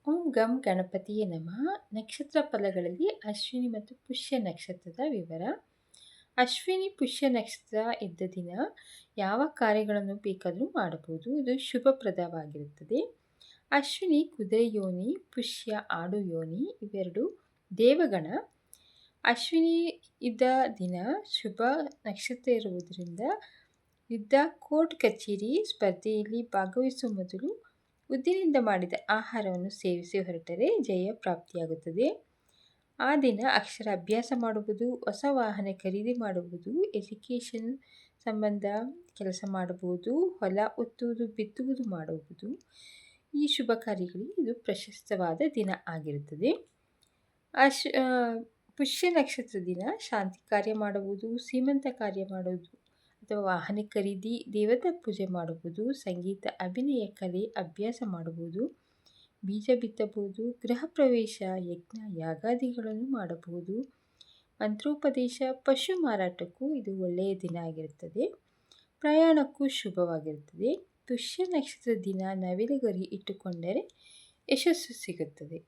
ಓಂ ಗಂ ಗಣಪತಿಯೇ ನಮಃ. ನಕ್ಷತ್ರ ಫಲಗಳಲ್ಲಿ ಅಶ್ವಿನಿ ಮತ್ತು ಪುಷ್ಯ ನಕ್ಷತ್ರದ ವಿವರ. ಅಶ್ವಿನಿ ಪುಷ್ಯ ನಕ್ಷತ್ರ ಇದ್ದ ದಿನ ಯಾವ ಕಾರ್ಯಗಳನ್ನು ಬೇಕಾದರೂ ಮಾಡಬಹುದು. ಇದು ಶುಭಪ್ರದವಾಗಿರುತ್ತದೆ. ಅಶ್ವಿನಿ ಕುದುರೆ ಯೋನಿ, ಪುಷ್ಯ ಆಡು ಯೋನಿ, ಇವೆರಡು ದೇವಗಣ. ಅಶ್ವಿನಿ ಇದ್ದ ದಿನ ಶುಭ ನಕ್ಷತ್ರ ಇರುವುದರಿಂದ ಯುದ್ಧ, ಕೋರ್ಟ್ ಕಚೇರಿ ಸ್ಪರ್ಧೆಯಲ್ಲಿ ಭಾಗವಹಿಸುವ ಮೊದಲು ಉದ್ದಿನಿಂದ ಮಾಡಿದ ಆಹಾರವನ್ನು ಸೇವಿಸಿ ಹೊರಟರೆ ಜಯ ಪ್ರಾಪ್ತಿಯಾಗುತ್ತದೆ. ಆ ದಿನ ಅಕ್ಷರ ಅಭ್ಯಾಸ ಮಾಡುವುದು, ಹೊಸ ವಾಹನ ಖರೀದಿ ಮಾಡುವುದು, ಎಜುಕೇಷನ್ ಸಂಬಂಧ ಕೆಲಸ ಮಾಡುವುದು, ಹೊಲ ಉತ್ತುವುದು, ಬಿತ್ತುವುದು ಮಾಡುವುದು, ಈ ಶುಭ ಕಾರ್ಯಗಳಿಗೆ ಇದು ಪ್ರಶಸ್ತವಾದ ದಿನ ಆಗಿರುತ್ತದೆ. ಪುಷ್ಯ ನಕ್ಷತ್ರ ದಿನ ಶಾಂತಿ ಕಾರ್ಯ ಮಾಡುವುದು, ಸೀಮಂತ ಕಾರ್ಯ ಮಾಡುವುದು ಅಥವಾ ವಾಹನ ಖರೀದಿ, ದೇವತಾ ಪೂಜೆ ಮಾಡುವುದು, ಸಂಗೀತ, ಅಭಿನಯ ಕಲೆ ಅಭ್ಯಾಸ ಮಾಡುವುದು, ಬೀಜ ಬಿತ್ತಬಹುದು, ಗೃಹ ಪ್ರವೇಶ, ಯಜ್ಞ ಯಾಗಾದಿಗಳನ್ನು ಮಾಡಬಹುದು, ಮಂತ್ರೋಪದೇಶ, ಪಶು ಮಾರಾಟಕ್ಕೂ ಇದು ಒಳ್ಳೆಯ ದಿನ ಆಗಿರುತ್ತದೆ. ಪ್ರಯಾಣಕ್ಕೂ ಶುಭವಾಗಿರುತ್ತದೆ. ಪುಷ್ಯ ನಕ್ಷತ್ರ ದಿನ ನವಿಲು ಗರಿ ಇಟ್ಟುಕೊಂಡರೆ ಯಶಸ್ಸು ಸಿಗುತ್ತದೆ.